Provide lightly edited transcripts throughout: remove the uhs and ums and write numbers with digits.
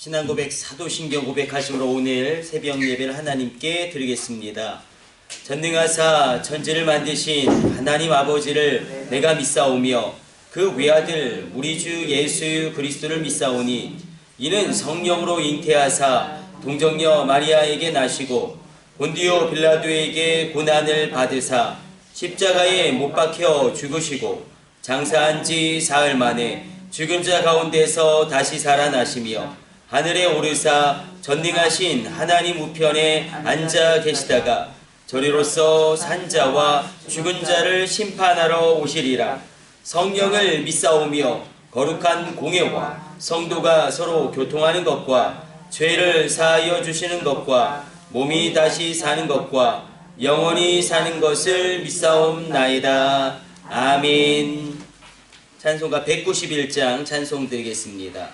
신앙 고백, 사도신경 고백하심으로 오늘 새벽 예배를 하나님께 드리겠습니다. 전능하사 천지를 만드신 하나님 아버지를 내가 믿사오며 그 외아들 우리 주 예수 그리스도를 믿사오니 이는 성령으로 잉태하사 동정녀 마리아에게 나시고 본디오 빌라도에게 고난을 받으사 십자가에 못 박혀 죽으시고 장사한 지 사흘 만에 죽은 자 가운데서 다시 살아나시며 하늘에 오르사 전능하신 하나님 우편에 앉아 계시다가 저리로서 산자와 죽은 자를 심판하러 오시리라. 성령을 믿사오며 거룩한 공예와 성도가 서로 교통하는 것과 죄를 사하여 주시는 것과 몸이 다시 사는 것과 영원히 사는 것을 믿사옵나이다. 아멘. 찬송가 191장 찬송 드리겠습니다.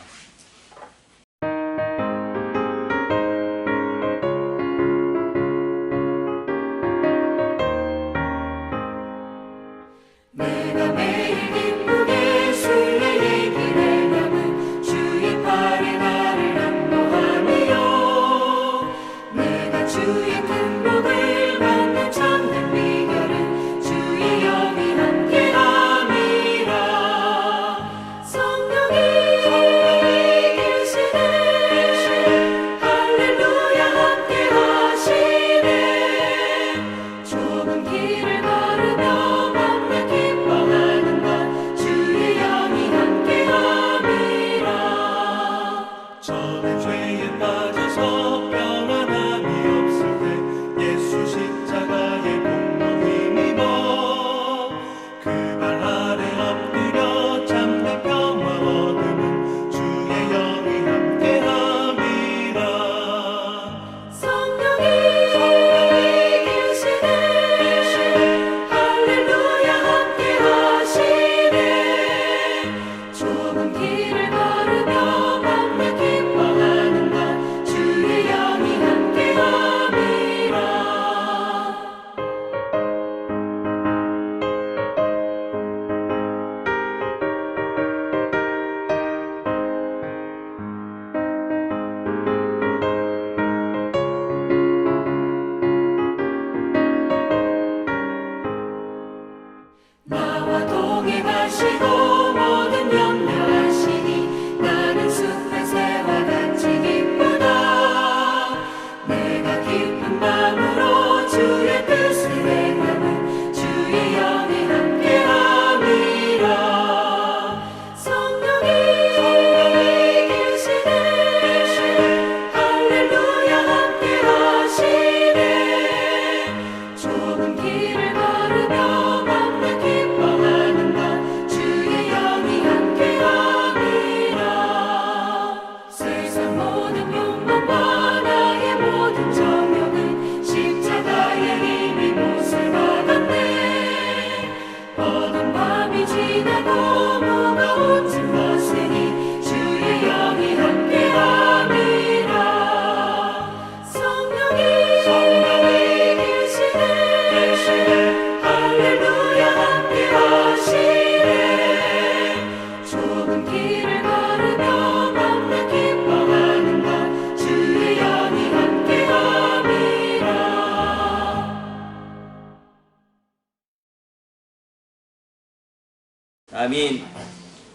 아멘.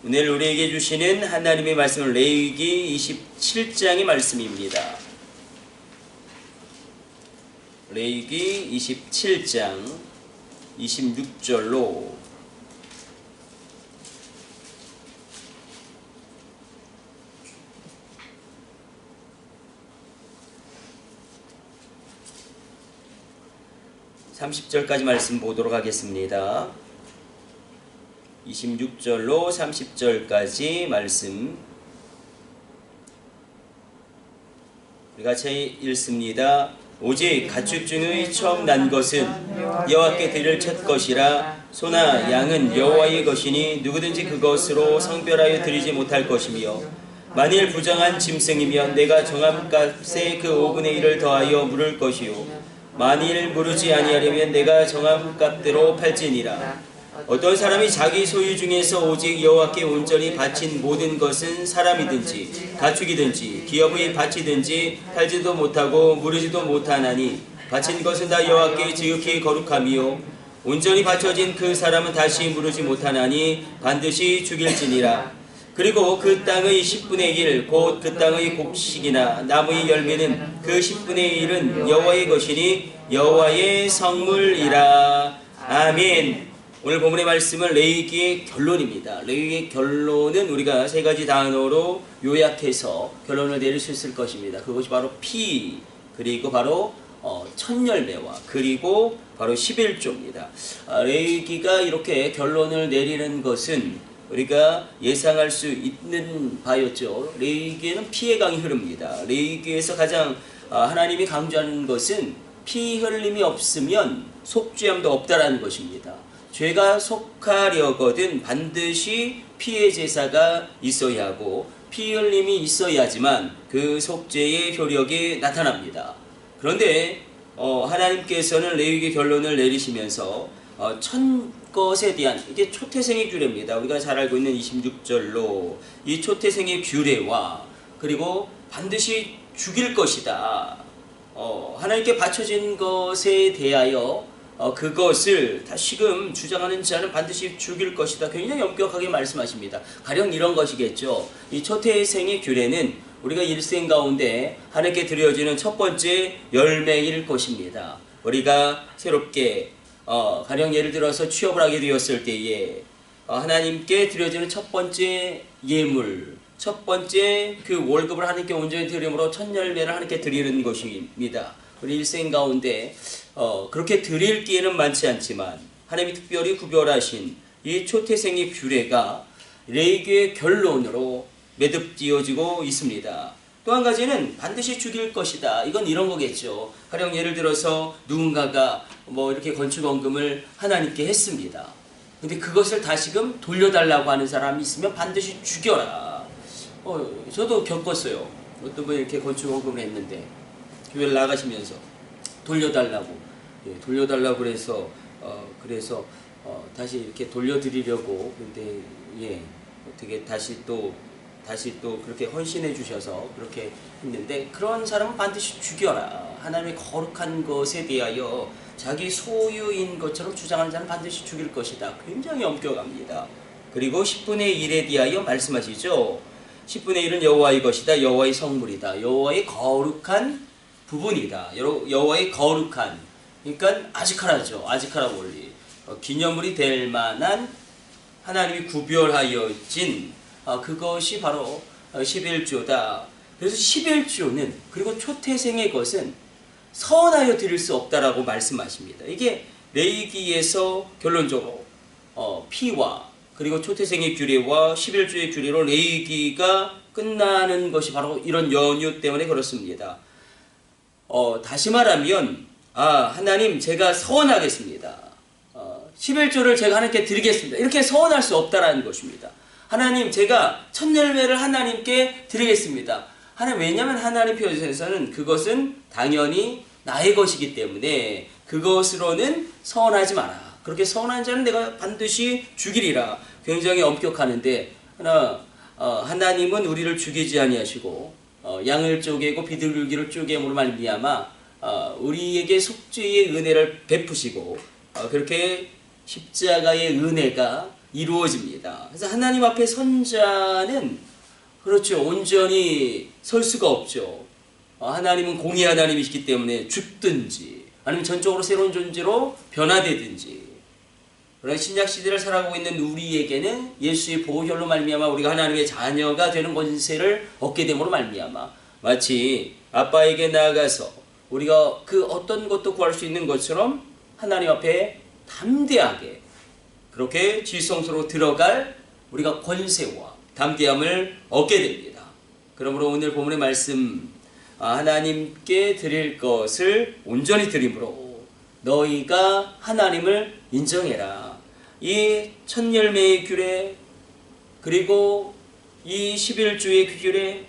오늘 우리에게 주시는 하나님의 말씀은 레위기 27장의 말씀입니다. 레위기 27장 26절로 30절까지 말씀 보도록 하겠습니다. 26절로 30절까지 말씀 우리 같이 읽습니다. 오직 가축 중의 처음 난 것은 여호와께 드릴 첫 것이라. 소나 양은 여호와의 것이니 누구든지 그것으로 성별하여 드리지 못할 것이며 만일 부정한 짐승이면 내가 정한 값에 그 5분의 1을 더하여 물을 것이요 만일 무르지 아니하려면 내가 정한 값대로 팔지니라. 어떤 사람이 자기 소유 중에서 오직 여호와께 온전히 바친 모든 것은 사람이든지 가축이든지 기업의 밭이든지 팔지도 못하고 무르지도 못하나니 바친 것은 다 여호와께 지극히 거룩하며 온전히 바쳐진 그 사람은 다시 무르지 못하나니 반드시 죽일지니라. 그리고 그 땅의 10분의 1 곧 그 땅의 곡식이나 나무의 열매는 그 10분의 1은 여호와의 것이니 여호와의 성물이라. 아멘. 오늘 본문의 말씀은 레위기의 결론입니다. 레위기의 결론은 우리가 세 가지 단어로 요약해서 결론을 내릴 수 있을 것입니다. 그것이 바로 피, 그리고 바로 첫 열매와 그리고 바로 11조입니다. 레위기가 이렇게 결론을 내리는 것은 우리가 예상할 수 있는 바였죠. 레위기에는 피의 강이 흐릅니다. 레위기에서 가장 하나님이 강조하는 것은 피 흘림이 없으면 속죄함도 없다라는 것입니다. 죄가 속하려거든 반드시 피의 제사가 있어야 하고 피 흘림이 있어야지만 그 속죄의 효력이 나타납니다. 그런데 하나님께서는 레위기 결론을 내리시면서 첫 것에 대한 이게 초태생의 규례입니다. 우리가 잘 알고 있는 26절로 이 초태생의 규례와 그리고 반드시 죽일 것이다. 하나님께 바쳐진 것에 대하여 그것을 다시금 주장하는 자는 반드시 죽일 것이다. 굉장히 엄격하게 말씀하십니다. 가령 이런 것이겠죠. 이 초태생의 규례는 우리가 일생 가운데 하나님께 드려지는 첫 번째 열매일 것입니다. 우리가 새롭게 가령 예를 들어서 취업을 하게 되었을 때에 하나님께 드려지는 첫 번째 예물, 첫 번째 그 월급을 하나님께 온전히 드림으로 첫 열매를 하나님께 드리는 것입니다. 우리 일생 가운데 그렇게 드릴 기회는 많지 않지만 하나님이 특별히 구별하신 이 초태생의 규례가 레위기의 결론으로 매듭지어지고 있습니다. 또 한 가지는 반드시 죽일 것이다. 이건 이런 거겠죠. 가령 예를 들어서 누군가가 이렇게 건축원금을 하나님께 했습니다. 근데 그것을 다시금 돌려달라고 하는 사람이 있으면 반드시 죽여라. 저도 겪었어요. 어떤 분이 이렇게 건축원금을 했는데 교회를 나가시면서 돌려달라고 그래서 다시 이렇게 돌려드리려고. 근데 어떻게 다시 또 그렇게 헌신해 주셔서 그렇게 했는데 그런 사람은 반드시 죽여라. 하나님의 거룩한 것에 대하여 자기 소유인 것처럼 주장하는 자는 반드시 죽일 것이다. 굉장히 엄격합니다. 그리고 10분의 1에 대하여 말씀하시죠. 10분의 1은 여호와의 것이다. 여호와의 성물이다. 여호와의 거룩한 부분이다. 여호와의 거룩한, 그러니까 아지카라죠. 아지카라 원리. 기념물이 될 만한 하나님이 구별하여진 그것이 바로 11조다. 그래서 11조는 그리고 초태생의 것은 서원하여 드릴 수 없다라고 말씀하십니다. 이게 레위기에서 결론적으로 피와 그리고 초태생의 규례와 11조의 규례로 레위기가 끝나는 것이 바로 이런 연유 때문에 그렇습니다. 다시 말하면 하나님 제가 서원하겠습니다. 11조를 제가 하나님께 드리겠습니다. 이렇게 서원할 수 없다라는 것입니다. 하나님 제가 첫 열매를 하나님께 드리겠습니다. 왜냐하면 하나님 표현에서는 그것은 당연히 나의 것이기 때문에 그것으로는 서원하지 마라. 그렇게 서원한 자는 내가 반드시 죽이리라. 굉장히 엄격하는데 하나님은 우리를 죽이지 아니하시고 양을 쪼개고 비둘기를 쪼개므로 말미암아 우리에게 속죄의 은혜를 베푸시고 그렇게 십자가의 은혜가 이루어집니다. 그래서 하나님 앞에 선 자는 그렇죠. 온전히 설 수가 없죠. 하나님은 공의 하나님이시기 때문에 죽든지 아니면 전적으로 새로운 존재로 변화되든지. 그러나 신약 시대를 살아가고 있는 우리에게는 예수의 보혈로 말미암아 우리가 하나님의 자녀가 되는 권세를 얻게 됨으로 말미암아 마치 아빠에게 나아가서 우리가 그 어떤 것도 구할 수 있는 것처럼 하나님 앞에 담대하게 그렇게 지성소로 들어갈 우리가 권세와 담대함을 얻게 됩니다. 그러므로 오늘 본문의 말씀 하나님께 드릴 것을 온전히 드림으로 너희가 하나님을 인정해라. 이 첫 열매의 규례 그리고 이 11조의 규례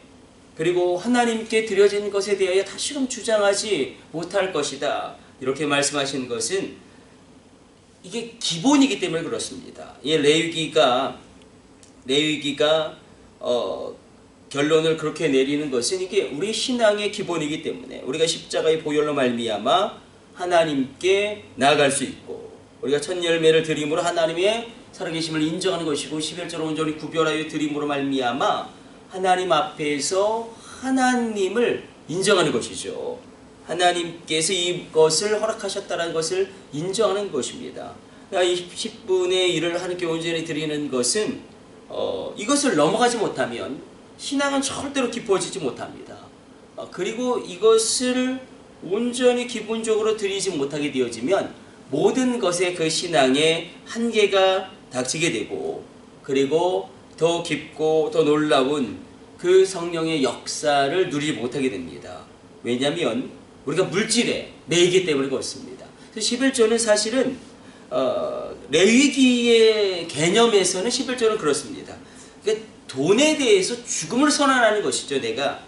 그리고 하나님께 드려진 것에 대하여 다시금 주장하지 못할 것이다. 이렇게 말씀하신 것은 이게 기본이기 때문에 그렇습니다. 이 레위기가 결론을 그렇게 내리는 것은 이게 우리 신앙의 기본이기 때문에 우리가 십자가의 보혈로 말미암아 하나님께 나아갈 수 있고 우리가 첫 열매를 드림으로 하나님의 살아계심을 인정하는 것이고 11조를 온전히 구별하여 드림으로 말미암아 하나님 앞에서 하나님을 인정하는 것이죠. 하나님께서 이것을 허락하셨다는 것을 인정하는 것입니다. 이 10분의 1을 하나님께 온전히 드리는 것은 이것을 넘어가지 못하면 신앙은 절대로 깊어지지 못합니다. 그리고 이것을 온전히 기본적으로 드리지 못하게 되어지면 모든 것에 그 신앙의 한계가 닥치게 되고 그리고 더 깊고 더 놀라운 그 성령의 역사를 누리지 못하게 됩니다. 왜냐하면 우리가 물질에 매이기 때문에 그렇습니다. 11조는 사실은 레위기의 개념에서는 11조는 그렇습니다. 그러니까 돈에 대해서 죽음을 선언하는 것이죠. 내가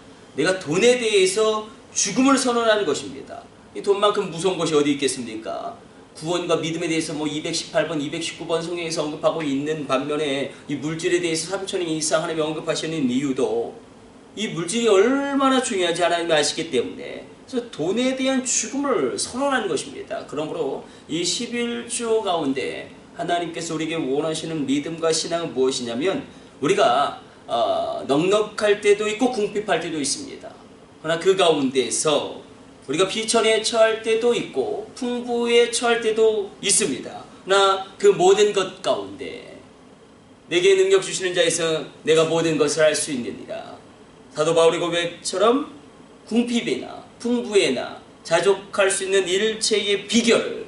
돈에 대해서 죽음을 선언하는 것입니다. 이 돈만큼 무서운 것이 어디 있겠습니까? 구원과 믿음에 대해서 218번, 219번 성경에서 언급하고 있는 반면에 이 물질에 대해서 3,000년 이상 하나님이 언급하시는 이유도 이 물질이 얼마나 중요한지 하나님이 아시기 때문에 그래서 돈에 대한 죽음을 선언하는 것입니다. 그러므로 이 11조 가운데 하나님께서 우리에게 원하시는 믿음과 신앙은 무엇이냐면 우리가 넉넉할 때도 있고 궁핍할 때도 있습니다. 그러나 그 가운데서 우리가 비천에 처할 때도 있고 풍부에 처할 때도 있습니다. 그러나 그 모든 것 가운데 내게 능력 주시는 자에서 내가 모든 것을 할 수 있느니라. 사도 바울의 고백처럼 궁핍이나 풍부에나 자족할 수 있는 일체의 비결을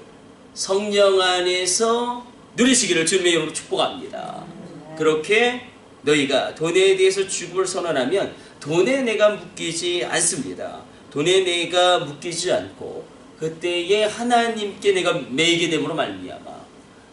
성령 안에서 누리시기를 주님의 이름으로 축복합니다. 그렇게 너희가 돈에 대해서 죽음을 선언하면 돈에 내가 묶이지 않습니다. 돈에 내가 묶이지 않고 그때에 하나님께 내가 매이게 됨으로 말미암아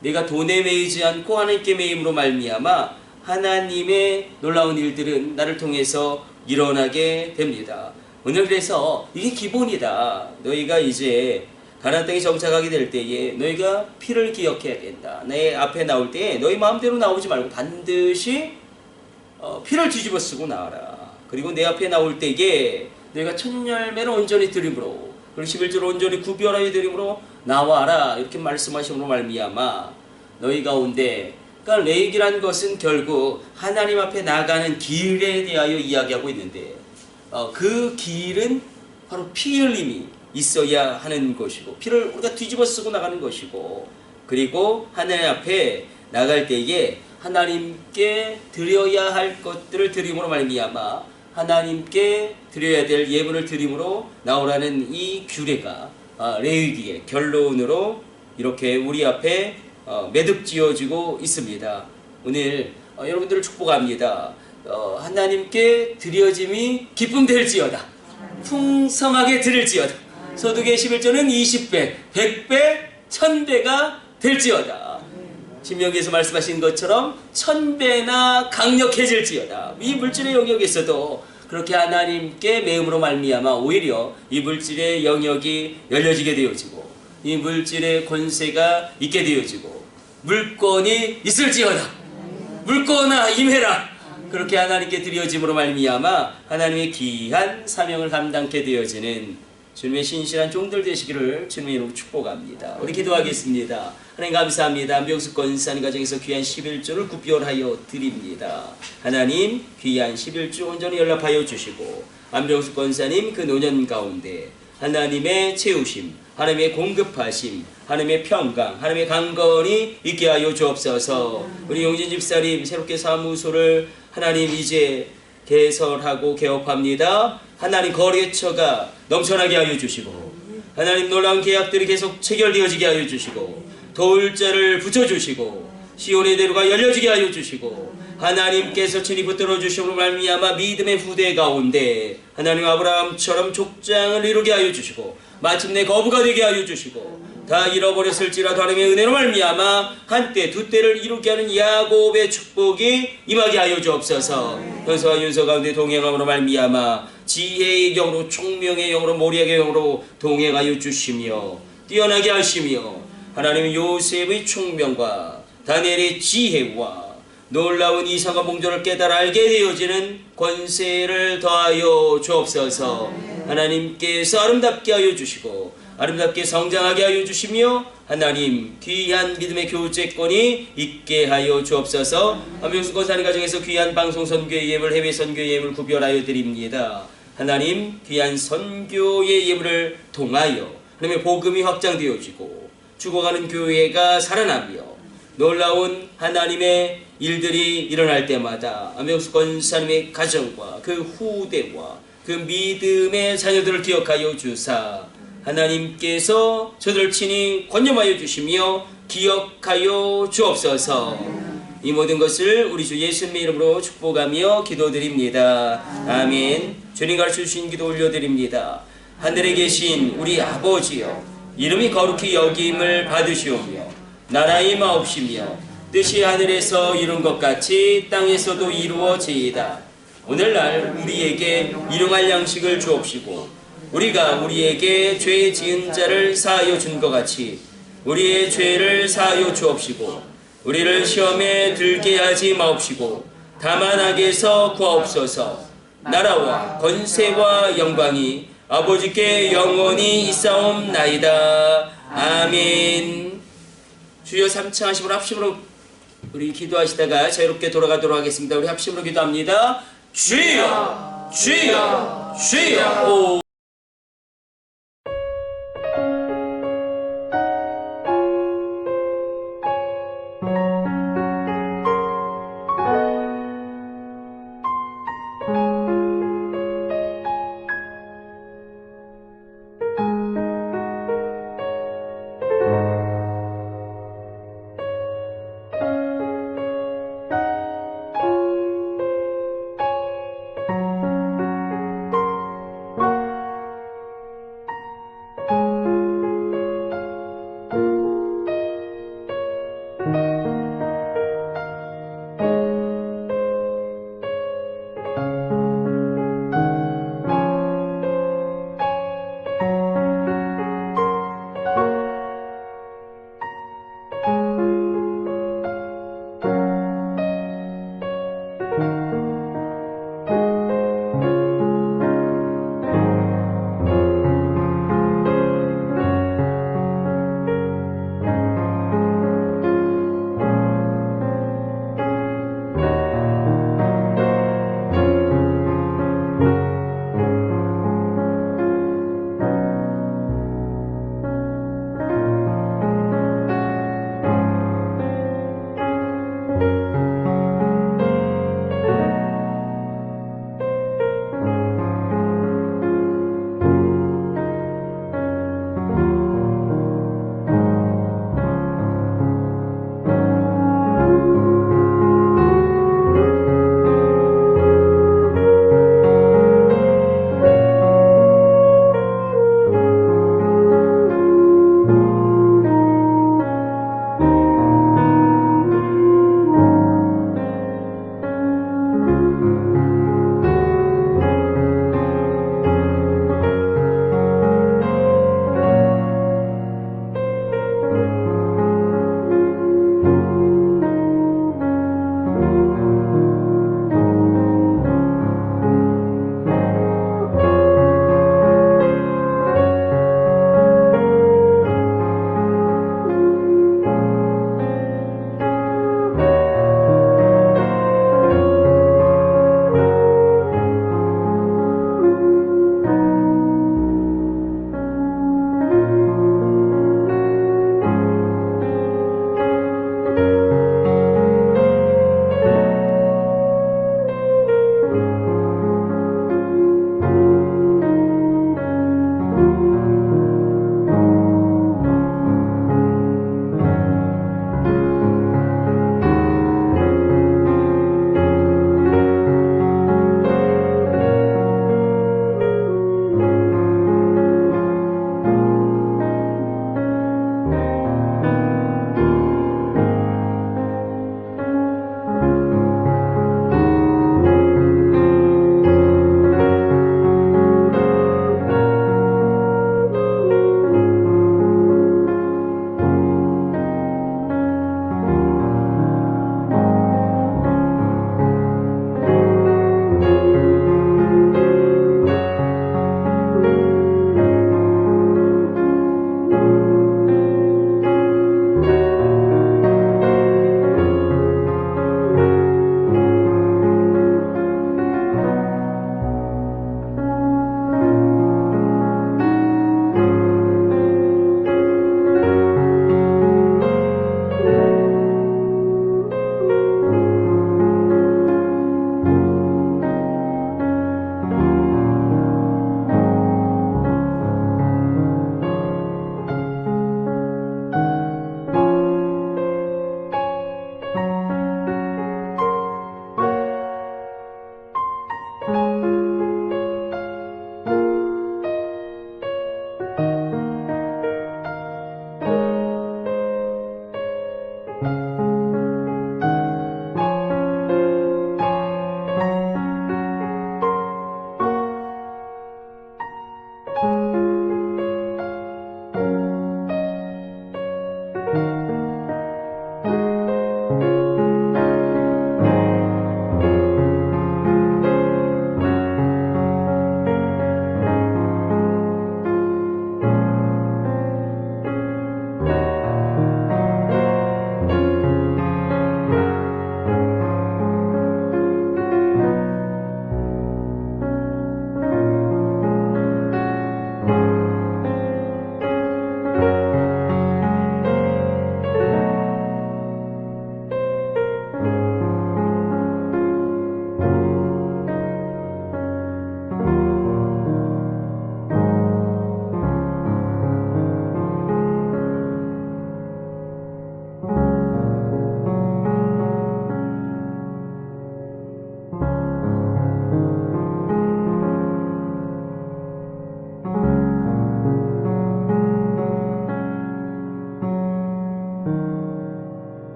내가 돈에 매이지 않고 하나님께 매임으로 말미암아 하나님의 놀라운 일들은 나를 통해서 일어나게 됩니다. 오늘 그래서 이게 기본이다. 너희가 이제 가나안 땅에 정착하게 될 때에 너희가 피를 기억해야 된다. 내 앞에 나올 때에 너희 마음대로 나오지 말고 반드시 피를 뒤집어 쓰고 나와라. 그리고 내 앞에 나올 때에 너희가 첫 열매를 온전히 드림으로 그리고 11조를 온전히 구별하여 드림으로 나와라. 이렇게 말씀하심으로 말미암아 너희 가운데 그러니까 레위기라는 것은 결국 하나님 앞에 나가는 길에 대하여 이야기하고 있는데 그 길은 바로 피 흘림이 있어야 하는 것이고 피를 우리가 뒤집어 쓰고 나가는 것이고 그리고 하나님 앞에 나갈 때에 하나님께 드려야 할 것들을 드림으로 말미암아 하나님께 드려야 될 예물을 드림으로 나오라는 이 규례가 레위기의 결론으로 이렇게 우리 앞에 매듭지어지고 있습니다. 오늘 여러분들을 축복합니다. 하나님께 드려짐이 기쁨 될지어다. 풍성하게 드릴지어다. 소득의 11조는 20배, 100배, 1000배가 될지어다. 신명기에서 말씀하신 것처럼 1000배나 강력해질지어다. 이 물질의 영역에서도 그렇게 하나님께 매음으로 말미암아 오히려 이 물질의 영역이 열려지게 되어지고 이 물질의 권세가 있게 되어지고 물권이 있을지어다. 물권아 임해라. 그렇게 하나님께 드려짐으로 말미암아 하나님의 귀한 사명을 감당케 되어지는 주님의 신실한 종들 되시기를 주님의 이름으로 축복합니다. 우리 기도하겠습니다. 하나님 감사합니다. 안병숙 권사님 가정에서 귀한 11조를 구별하여 드립니다. 하나님 귀한 11조 온전히 연락하여 주시고 안병숙 권사님 그 노년 가운데 하나님의 채우심, 하나님의 공급하심, 하나님의 평강, 하나님의 강건이 있게 하여 주옵소서. 우리 용진 집사님 새롭게 사무소를 하나님 이제 개설하고 개업합니다. 하나님 거래처가 넘쳐나게 하여 주시고 하나님 놀라운 계약들이 계속 체결되어지게 하여 주시고 도울 자를 붙여주시고 시온의 대로가 열려지게 하여 주시고 하나님께서 친히 붙들어 주심으로 말미암아 믿음의 후대 가운데 하나님 아브라함처럼 족장을 이루게 하여 주시고 마침내 거부가 되게 하여 주시고 다 잃어버렸을지라도 하나님의 은혜로 말미암아 한때 두 때를 이루게 하는 야곱의 축복이 임하게 하여 주옵소서. 현서와 윤서 가운데 동행함으로 말미암아 지혜의 영으로 총명의 영으로 모략의 영으로 동행하여 주시며 뛰어나게 하시며 하나님 요셉의 총명과 다니엘의 지혜와 놀라운 이상과 봉조를 깨달아 알게 되어지는 권세를 더하여 주옵소서. 하나님께서 아름답게 하여 주시고 아름답게 성장하게 하여 주시며 하나님 귀한 믿음의 교제권이 있게 하여 주옵소서. 한명수 권사님 가정에서 귀한 방송 선교의 예물, 해외 선교의 예물 구별하여 드립니다. 하나님 귀한 선교의 예물을 통하여 하나님의 복음이 확장되어지고 죽어가는 교회가 살아나며 놀라운 하나님의 일들이 일어날 때마다 안명수 권사님의 가정과 그 후대와 그 믿음의 자녀들을 기억하여 주사 하나님께서 저들을 친히 권념하여 주시며 기억하여 주옵소서. 이 모든 것을 우리 주 예수님의 이름으로 축복하며 기도드립니다. 아멘. 주님 가르쳐 주신 기도 올려드립니다. 하늘에 계신 우리 아버지여, 이름이 거룩히 여김을 받으시오며 나라의 마옵시며 뜻이 하늘에서 이룬 것 같이 땅에서도 이루어지이다. 오늘날 우리에게 일용할 양식을 주옵시고 우리가 우리에게 죄 지은 자를 사하여 준 것 같이 우리의 죄를 사하여 주옵시고 우리를 시험에 들게 하지 마옵시고 다만 악에서 구하옵소서. 나라와 권세와 영광이 아버지께 영원히 있사옵나이다. 아멘. 주여 삼창하심으로 합심으로 우리 기도하시다가 자유롭게 돌아가도록 하겠습니다. 우리 합심으로 기도합니다. 주여 주여 주여. 오.